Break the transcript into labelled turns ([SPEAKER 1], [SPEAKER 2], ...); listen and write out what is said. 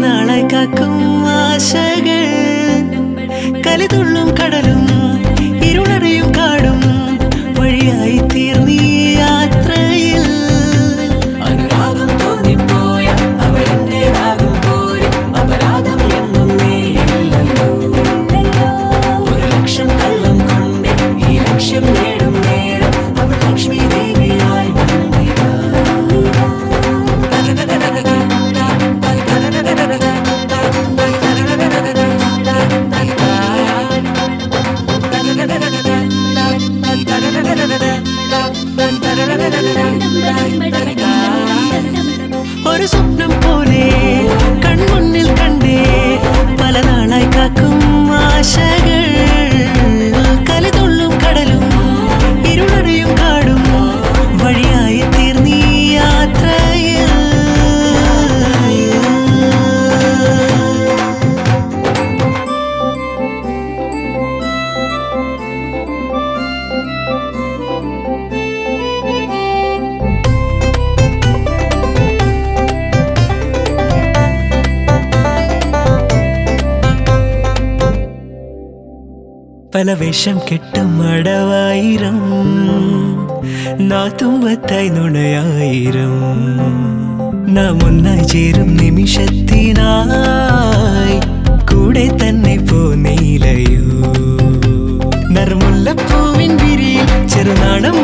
[SPEAKER 1] നാളായി കാക്കും ആശകൾ കലിതുള്ളും കടലും ഇരുളറിയും കാടും വഴിയായി തീർന്നീ യാത്രയിൽ അനുരാഗം തോന്നിപ്പോയ അവൾ എന്റേതാകും പോലും അപരാധം എന്നും നീയില്ലല്ലോ ഒരു ലക്ഷം കള്ളം കൊണ്ട് ഈ ലക്ഷ്യം നേടും നേരം അവൾ ലക്ഷ്മി ദേവിയായി വന്നിതാ ഒരു സ്വപ്നം പോലെ കൺമുന്നിൽ കണ്ടേ പല നാളായി കാക്കും ആശകൾ കലിതുള്ളും കടലും ഇരുളറിയും കാടും വഴിയായി തീർന്നീ യാത്രയിൽ പല വേഷം കെട്ടും അടവായിരം നാത്തുമ്പത്തായി നുണയായിരം നാം ഒന്നായി ചേരും നിമിഷത്തിനായി കൂടെ തന്നെ പോന്നീലയോ നറുമുല്ലപ്പൂവിൻ വിരിയിൽ ചെറുനാടം